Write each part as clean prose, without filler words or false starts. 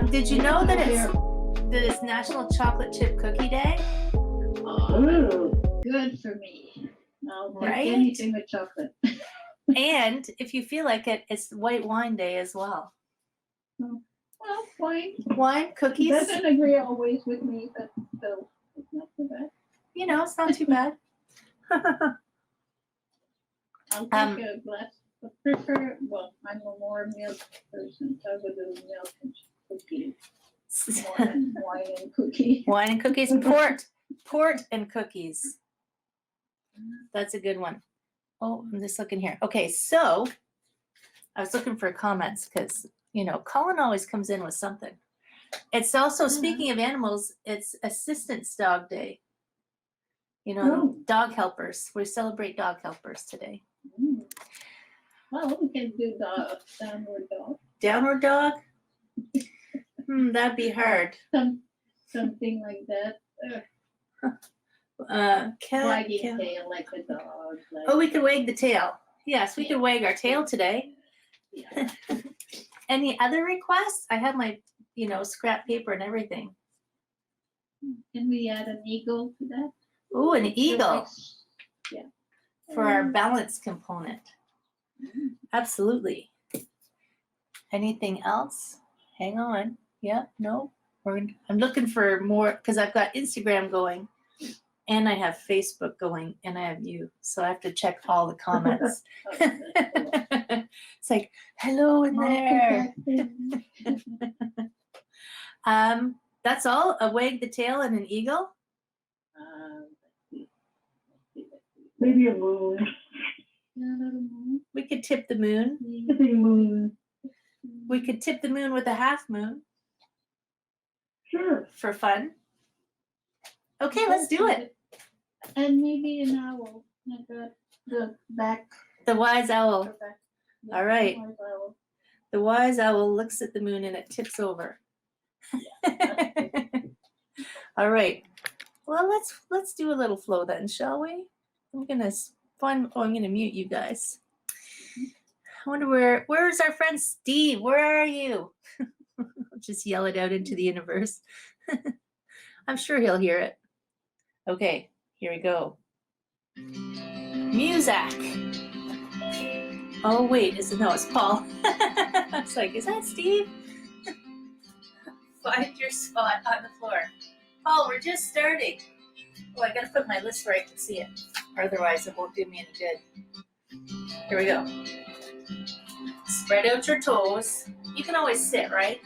Did you know that it's National Chocolate Chip Cookie Day? Oh, good for me. I'll take Right? anything with chocolate. And if you feel like it, it's White Wine Day as well. Well, wine. Wine, cookies. Doesn't agree always with me, but still, it's not too bad. You know, it's not too bad. I'll take a glass. I prefer, well, I'm a more milk person, so I would do milk and cookies more than wine and cookies. Wine and cookies. Port and cookies. That's a good one. Oh, I'm just looking here. Okay, so I was looking for comments because, you know, Colin always comes in with something. It's also, speaking of animals, it's Assistance Dog Day. You know, dog helpers. We celebrate dog helpers today. Mm. Well, we can do downward dog. Downward dog? That'd be hard. Something like that. Wagging tail like a dog. Like, oh, we could wag the tail. Yes, we could wag our tail today. Yeah. Any other requests? I have my, you know, scrap paper and everything. Can we add an eagle to that? Oh, an eagle. Yeah. For our balance component. Absolutely. Anything else? Hang on. Yeah, no. I'm looking for more because I've got Instagram going and I have Facebook going and I have you. So I have to check all the comments. It's like, hello in there. That's all? A wag the tail and an eagle? Maybe a moon. We could tip the moon. Maybe a moon. We could tip the moon with a half moon. Sure. For fun. Okay, let's do it. And maybe an owl. Like the back. The wise owl. Back. Yeah, all right. Wise owl. The wise owl looks at the moon and it tips over. All right. Well, let's do a little flow then, shall we? I'm gonna mute you guys. I wonder where's our friend Steve? Where are you? Just yell it out into the universe. I'm sure he'll hear it. Okay, here we go. Music. Oh wait, it's Paul. I was like, is that Steve? Find your spot on the floor. Paul, we're just starting. Oh, I gotta put my list where I can see it. Otherwise it won't do me any good. Here we go. Spread out your toes. You can always sit, right?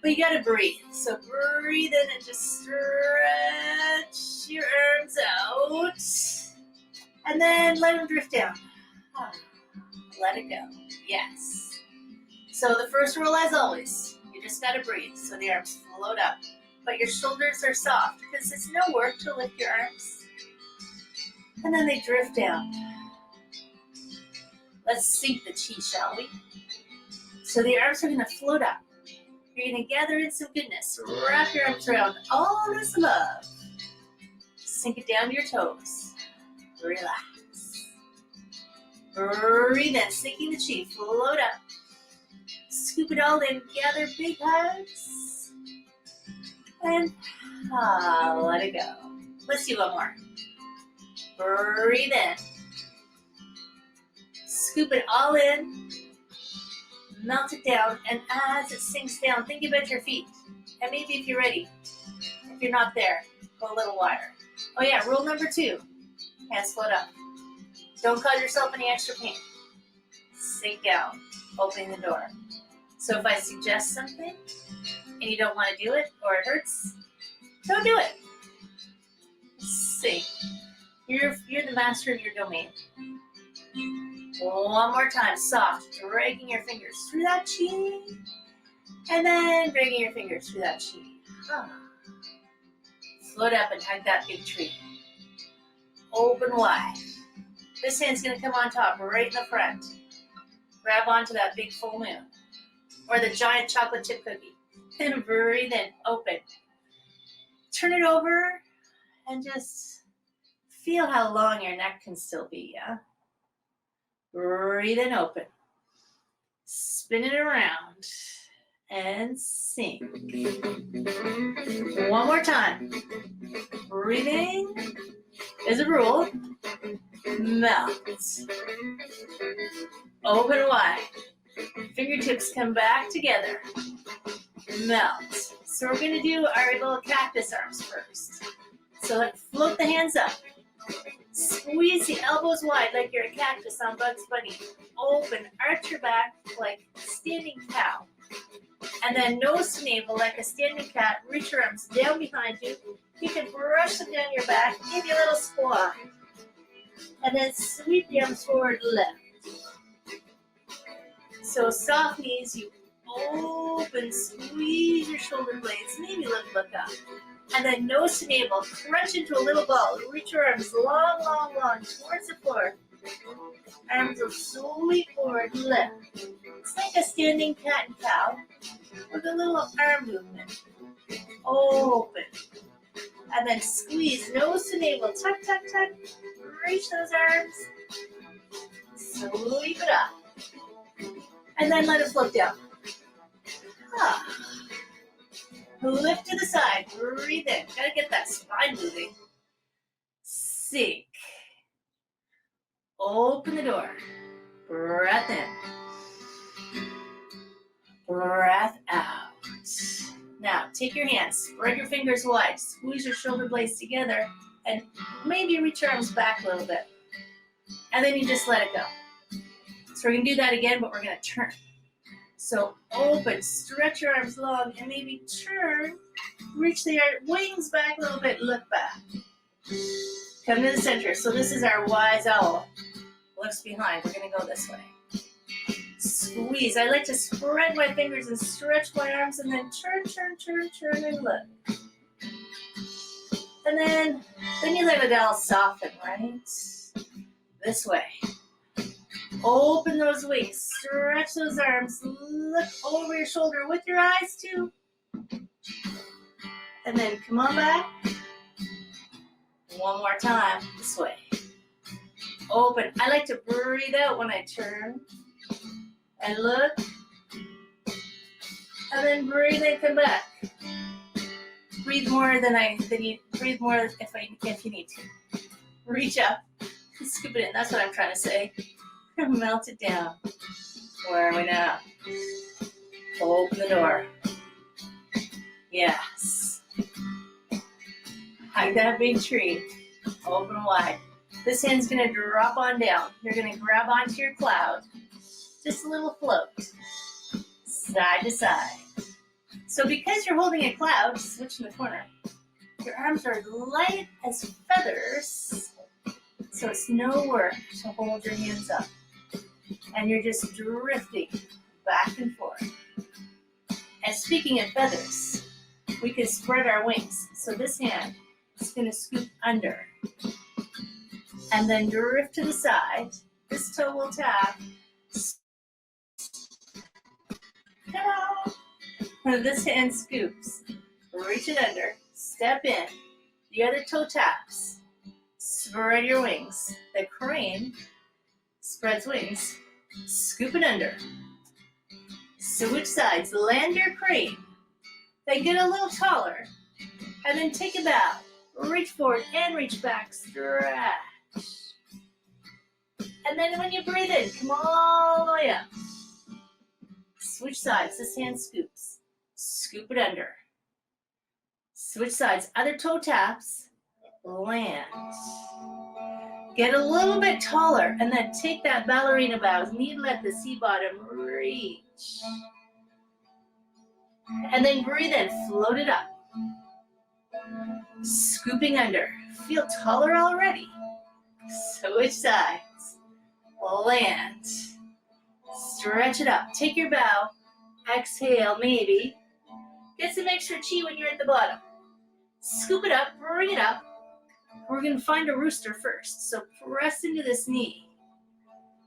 But you gotta breathe. So breathe in and just stretch your arms out. And then let them drift down. Let it go. Yes. So the first rule, as always, you just gotta breathe. So the arms float up. But your shoulders are soft because it's no work to lift your arms. And then they drift down. Let's sink the chi, shall we? So the arms are going to float up. You're going to gather in some goodness. Wrap your arms around all this love. Sink it down to your toes. Relax. Breathe in, sinking the chi. Float up. Scoop it all in. Gather big hugs. And let it go. Let's do one more. Breathe in. Scoop it all in. Melt it down. And as it sinks down, think about your feet. And maybe if you're ready, if you're not there, go a little wider. Oh yeah, rule number 2. Hands float up. Don't cause yourself any extra pain. Sink down. Opening the door. So if I suggest something, and you don't want to do it, or it hurts, don't do it. Sink. You're the master of your domain. One more time, soft, dragging your fingers through that chi, and then dragging your fingers through that chi. Float up and hug that big tree. Open wide. This hand's gonna come on top, right in the front. Grab onto that big full moon, or the giant chocolate chip cookie. And breathe in, open. Turn it over and just feel how long your neck can still be, yeah? Breathe in, open. Spin it around. and sink. One more time. Breathing is a rule. Melt. Open wide. Fingertips come back together. Melt. So we're going to do our little cactus arms first. So let's float the hands up. Squeeze the elbows wide like you're a cactus on Bugs Bunny. Open, arch your back like a standing cow. And then nose to navel like a standing cat. Reach your arms down behind you. You can brush them down your back. Give you a little squat. And then sweep the arms forward left. So soft knees, you open, squeeze your shoulder blades, maybe look up. And then nose to navel, crunch into a little ball. Reach your arms long, long, long towards the floor. Arms will slowly forward left. It's like a standing cat and cow with a little arm movement. Open. And then squeeze, nose to navel, tuck, tuck, tuck. Reach those arms. Sweep it up. And then let it float down. Lift to the side. Breathe in. Gotta get that spine moving. Sink. Open the door. Breath in. Breath out. Now, take your hands. Spread your fingers wide. Squeeze your shoulder blades together. And maybe reach your arms back a little bit. And then you just let it go. So we're going to do that again, but we're going to turn. So open, stretch your arms long, and maybe turn. Reach the wings back a little bit, look back. Come to the center. So this is our wise owl. Looks behind. We're going to go this way. Squeeze. I like to spread my fingers and stretch my arms, and then turn, turn, turn, turn, and look. And then you let it all soften, right? This way. Open those wings, stretch those arms, look over your shoulder with your eyes too. And then come on back. One more time, this way. Open. I like to breathe out when I turn. And look. And then breathe and come back. Breathe more breathe more if you need to. Reach up. Scoop it in. That's what I'm trying to say. Melt it down. Where are we now? Open the door. Yes. Hug that big tree. Open wide. This hand's going to drop on down. You're going to grab onto your cloud. Just a little float. Side to side. So because you're holding a cloud, switch in the corner, your arms are light as feathers. So it's no work to hold your hands up. And you're just drifting back and forth. And speaking of feathers, we can spread our wings. So this hand is going to scoop under. And then drift to the side. This toe will tap. Ta-da! And this hand scoops. Reach it under. Step in. The other toe taps. Spread your wings. The crane spreads wings. Scoop it under. Switch sides. Land your crane. Then get a little taller. And then take a bow. Reach forward and reach back. Stretch. And then when you breathe in, come all the way up. Switch sides. This hand scoops. Scoop it under. Switch sides. Other toe taps. Land. Get a little bit taller and then take that ballerina bows. Knee let the sea bottom reach. And then breathe in. Float it up. Scooping under. Feel taller already. Switch sides. Land. Stretch it up. Take your bow. Exhale, maybe. Get some extra chi when you're at the bottom. Scoop it up. Bring it up. We're going to find a rooster first. So press into this knee.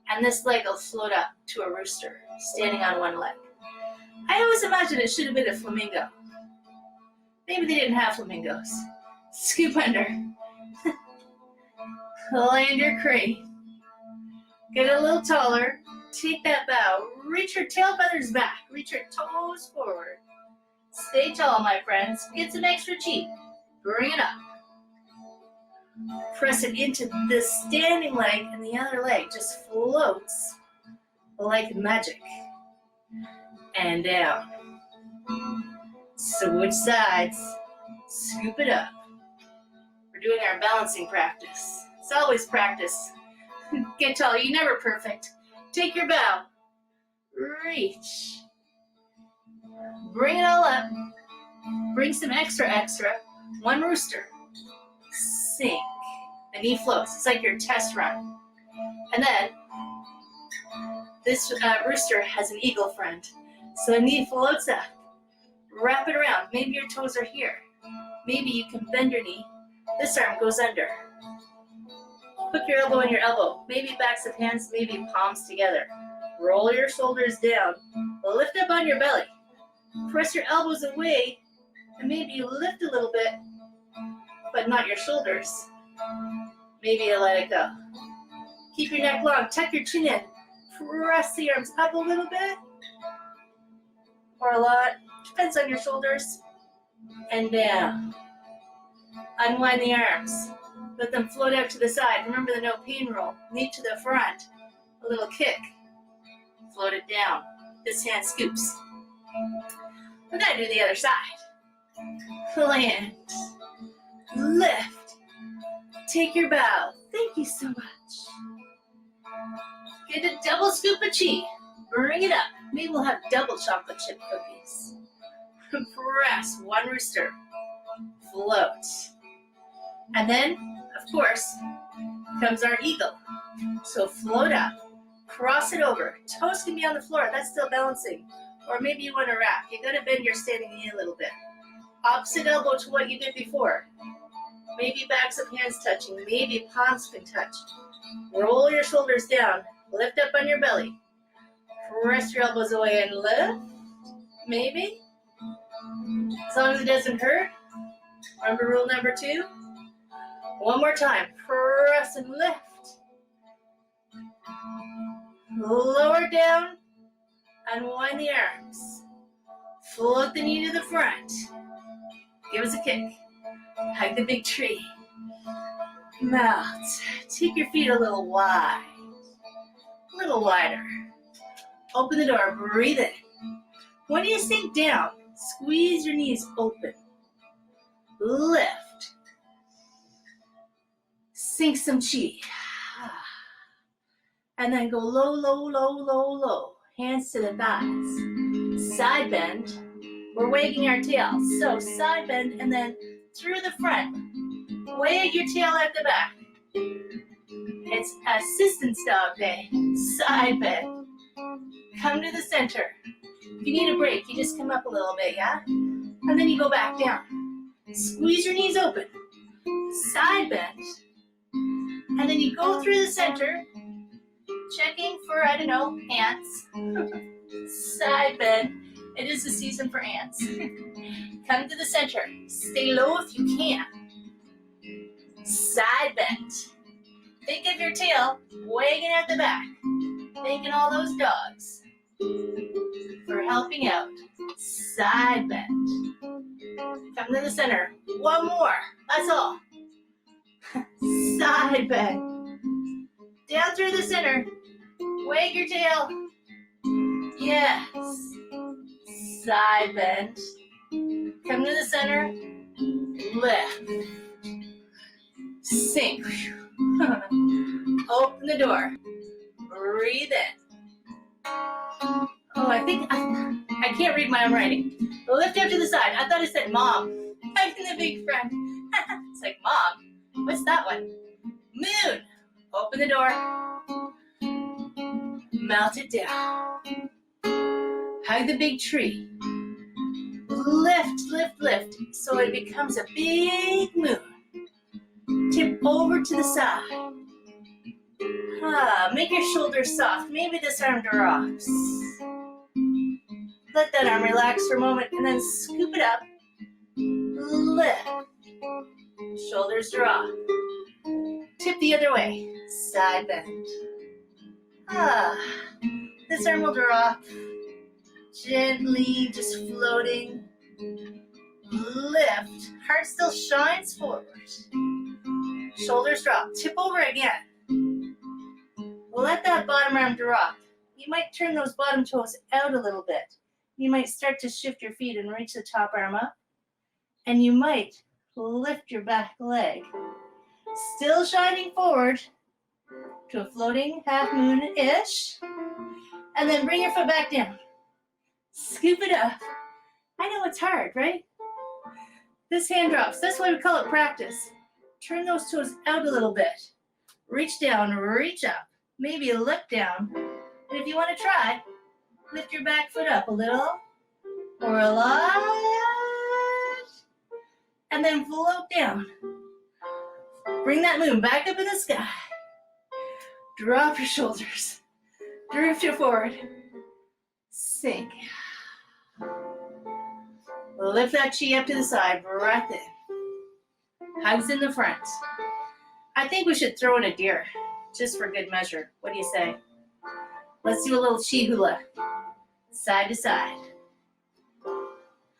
And this leg will float up to a rooster, standing on one leg. I always imagined it should have been a flamingo. Maybe they didn't have flamingos. Scoop under. Land your crane. Get a little taller. Take that bow. Reach your tail feathers back. Reach your toes forward. Stay tall, my friends. Get some extra chi. Bring it up. Press it into the standing leg, and the other leg just floats like magic. And down. Switch sides. Scoop it up. We're doing our balancing practice. It's always practice. Get tall. You're never perfect. Take your bow. Reach. Bring it all up. Bring some extra. One rooster. Sink. The knee floats. It's like your test run. And then this rooster has an eagle friend. So the knee floats up. Wrap it around. Maybe your toes are here. Maybe you can bend your knee. This arm goes under. Hook your elbow in your elbow. Maybe backs of hands, maybe palms together. Roll your shoulders down. Lift up on your belly. Press your elbows away, and maybe you lift a little bit, but not your shoulders. Maybe you let it go. Keep your neck long. Tuck your chin in. Press the arms up a little bit, or a lot. Depends on your shoulders. And down. Unwind the arms. Let them float out to the side. Remember the no pain rule. Knee to the front. A little kick. Float it down. This hand scoops. We're going to do the other side. Land. Lift. Take your bow. Thank you so much. Get a double scoop of chi. Bring it up. Maybe we'll have double chocolate chip cookies. Press. One rooster. Float. And then, of course, comes our eagle. So float up. Cross it over. Toes can be on the floor. That's still balancing. Or maybe you want to wrap. You got to bend your standing knee a little bit. Opposite elbow to what you did before. Maybe backs of hands touching. Maybe palms can touch. Roll your shoulders down. Lift up on your belly. Press your elbows away and lift. Maybe. As long as it doesn't hurt. Remember rule number 2? One more time. Press and lift. Lower down. Unwind the arms. Float the knee to the front. Give us a kick. Hug the big tree. Mount. Take your feet a little wide. A little wider. Open the door. Breathe in. When you sink down, squeeze your knees open. Lift. Sink some chi. And then go low, low, low, low, low. Hands to the thighs. Side bend. We're wagging our tail. So side bend and then through the front. Wag your tail at the back. It's assistance dog day. Side bend. Come to the center. If you need a break, you just come up a little bit, yeah? And then you go back down. Squeeze your knees open. Side bend. And then you go through the center. Checking for, I don't know, ants. Side bend. It is the season for ants. Come to the center. Stay low if you can. Side bend. Think of your tail wagging at the back. Thanking all those dogs for helping out. Side bend. Come to the center. One more. That's all. Side bend. Down through the center. Wag your tail. Yes. Side bend. Come to the center. Lift. Sink. Open the door. Breathe in. Oh, I think I can't read my own writing. Lift up to the side. I thought it said mom. I'm the big friend. It's like, mom, what's that one? Moon. Open the door. Melt it down. Hug the big tree. Lift, lift, lift, so it becomes a big moon. Tip over to the side. Make your shoulders soft. Maybe this arm drops. Let that arm relax for a moment and then scoop it up. Lift. Shoulders drop. Tip the other way. Side bend. this arm will drop. Gently, just floating. Lift. Heart still shines forward. Shoulders drop. Tip over again. Let that bottom arm drop. You might turn those bottom toes out a little bit. You might start to shift your feet and reach the top arm up. And you might lift your back leg. Still shining forward to a floating half moon-ish. And then bring your foot back down. Scoop it up. I know it's hard, right? This hand drops. That's why we call it practice. Turn those toes out a little bit. Reach down, reach up. Maybe a lift down. And if you want to try, lift your back foot up a little or a lot. And then float down. Bring that moon back up in the sky. Drop your shoulders. Drift it forward. Sink. Lift that chi up to the side. Breath in. Hugs in the front. I think we should throw in a deer, just for good measure. What do you say? Let's do a little chi hula. Side to side.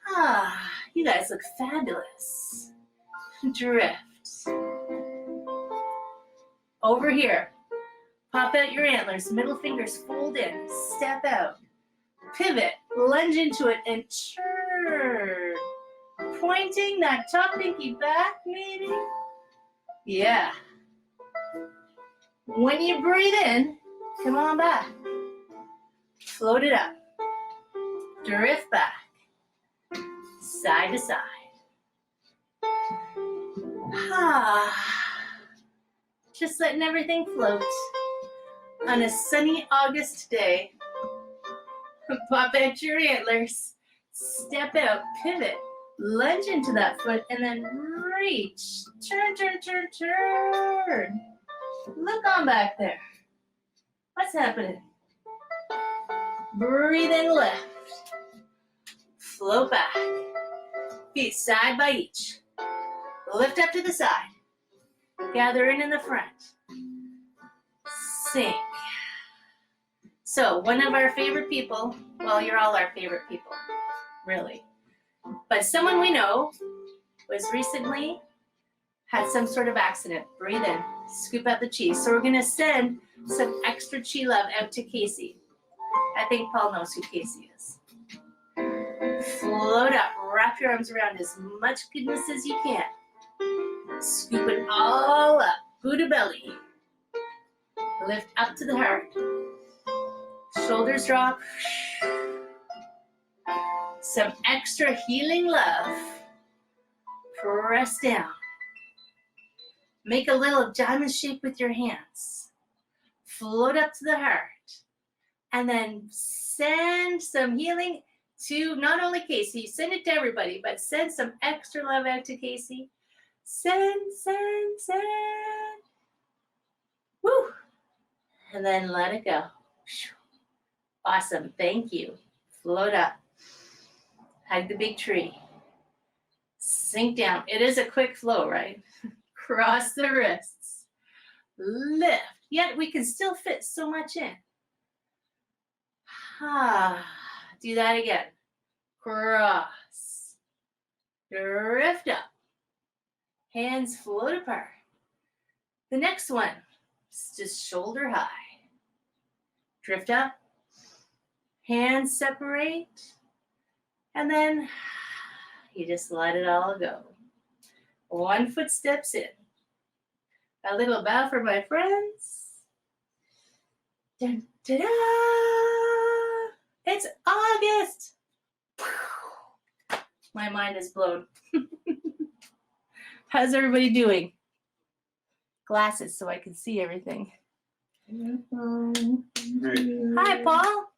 Ah, you guys look fabulous. Drift. Over here. Pop out your antlers. Middle fingers fold in. Step out. Pivot. Lunge into it and turn. Pointing that top pinky back, maybe? Yeah. When you breathe in, come on back. Float it up. Drift back. Side to side. Just letting everything float. On a sunny August day, pop out your antlers, step out, pivot, lunge into that foot, and then reach. Turn, turn, turn, turn. Look on back there. What's happening? Breathe in, lift. Float back. Feet side by each. Lift up to the side. Gather in the front. Sink. So, one of our favorite people, well, you're all our favorite people, really. But someone we know was recently had some sort of accident. Breathe in, scoop out the chi. So we're going to send some extra chi love out to Casey. I think Paul knows who Casey is. Float up, wrap your arms around as much goodness as you can. Scoop it all up, Buddha belly. Lift up to the heart. Shoulders drop. Some extra healing love. Press down. Make a little diamond shape with your hands. Float up to the heart. And then send some healing to not only Casey, send it to everybody, but send some extra love out to Casey. Send, send, send. Woo! And then let it go. Awesome. Thank you. Float up. Hug the big tree. Sink down. It is a quick flow, right? Cross the wrists. Lift. Yet we can still fit so much in. Do that again. Cross. Drift up. Hands float apart. The next one is just shoulder high. Drift up. Hands separate. And then you just let it all go. One foot steps in. A little bow for my friends. Dun, da-da! It's August. My mind is blown. How's everybody doing? Glasses so I can see everything. Great. Hi, Paul.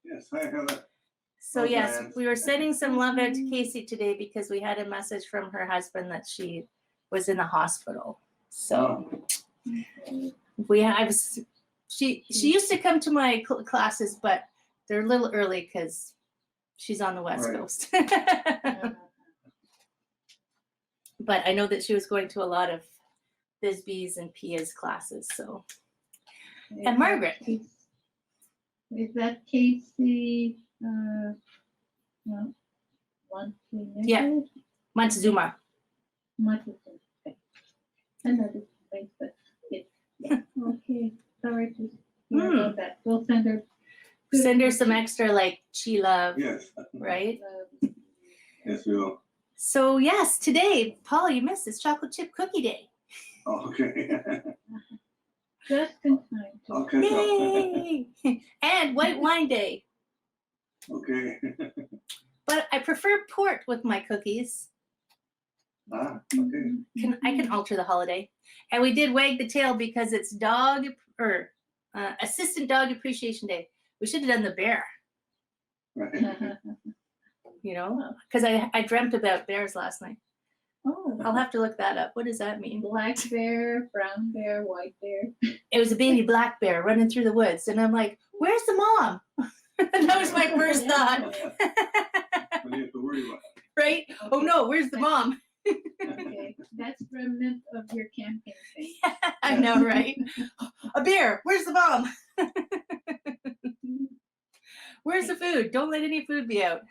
Yes, hi, Heather. So Oh, yes, Diane. we were sending some love out to Casey today because we had a message from her husband that she was in the hospital. So she used to come to my classes, but they're a little early because she's on the West Right. Coast. But I know that she was going to a lot of Bisbee's and Pia's classes. So, and Margaret. Is that Casey, no, Yeah. Montezuma. Montezuma. Okay. I know this place, but yeah. Okay, sorry to hear about that. We'll send her. Send her some extra like chi love, Yes, right? yes, we will. So yes, today, Paul, you missed this chocolate chip cookie day. Oh, okay. Just in time. I'll catch up. Yay! And white wine day. Okay. But I prefer port with my cookies. Ah, okay. I can alter the holiday. And we did wag the tail because it's Assistant Dog Appreciation Day. We should have done the bear, Right. you know, because I dreamt about bears last night. Oh, I'll have to look that up. What does that mean? black bear, brown bear, white bear. It was a baby black bear running through the woods, and I'm like, "Where's the mom?" That was my first thought. What do you have to worry about? Right? Oh no, where's the mom? Okay, that's remnant of your camping thing. I know, right? A bear. Where's the mom? Where's the food? Don't let any food be out.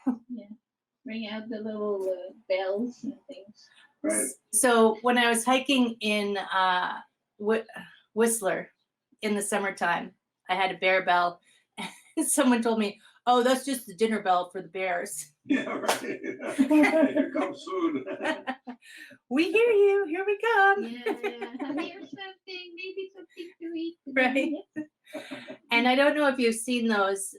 Bring out the little bells and things. Right. So when I was hiking in Whistler in the summertime, I had a bear bell. And someone told me, "Oh, that's just the dinner bell for the bears." Yeah, right. Here comes food. We hear you. Here we come. Yeah, here's something, maybe something to eat. Right. And I don't know if you've seen those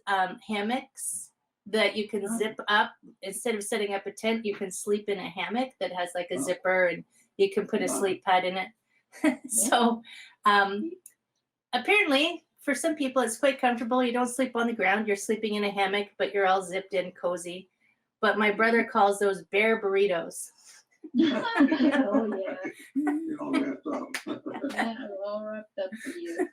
hammocks that you can zip up. Instead of setting up a tent, you can sleep in a hammock that has like a zipper, and you can put a sleep pad in it. So apparently for some people it's quite comfortable. You don't sleep on the ground. You're sleeping in a hammock, but you're all zipped in cozy. But my brother calls those bear burritos. Oh, yeah. You're all wrapped up. That are all wrapped up for you.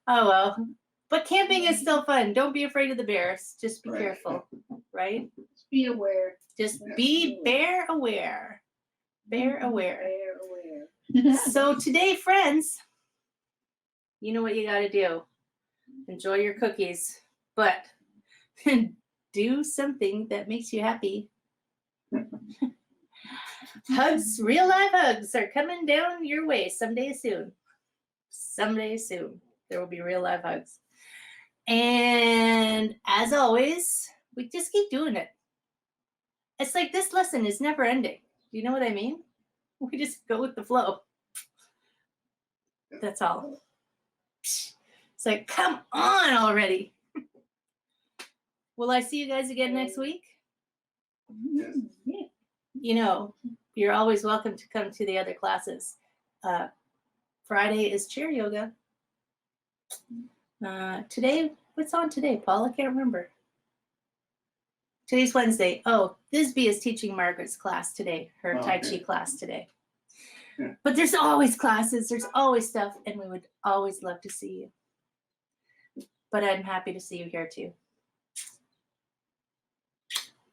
Oh, well. But camping is still fun. Don't be afraid of the bears. Just be Right. careful, right? Just be aware. Just Yeah. be bear aware. Bear aware. Bear aware. So today, friends, you know what you got to do. Enjoy your cookies, but do something that makes you happy. Hugs, real life hugs are coming down your way someday soon. Someday soon, there will be real life hugs. And as always, we just keep doing it. It's like this lesson is never ending. You know what I mean? We just go with the flow. That's all. It's like, come on already. Will I see you guys again next week? Yes. Yeah. You know, you're always welcome to come to the other classes. Friday is chair yoga. Today, what's on today, Paul? I can't remember. Today's Wednesday. Oh, Thisbe is teaching Margaret's class today, her Tai Chi class today. Yeah. But there's always classes, there's always stuff, and we would always love to see you. But I'm happy to see you here too.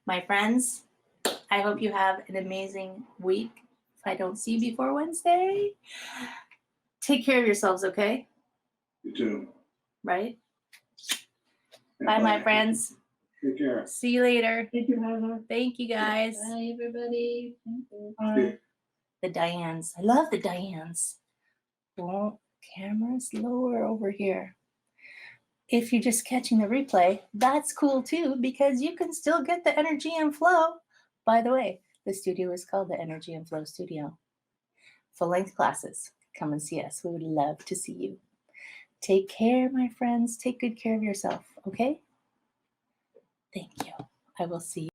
My friends, I hope you have an amazing week. If I don't see you before Wednesday, take care of yourselves, okay? You too. Right? Yeah, Bye, my friends. Take care. See you later. Thank you, Heather. Thank you, guys. Bye, everybody. Thank you. Bye. The Dianes. I love the Dianes. Well, camera's lower over here. If you're just catching the replay, that's cool too, because you can still get the energy and flow. By the way, the studio is called the Energy and Flow Studio. Full-length classes. Come and see us. We would love to see you. Take care, my friends. Take good care of yourself, okay? Thank you. I will see you.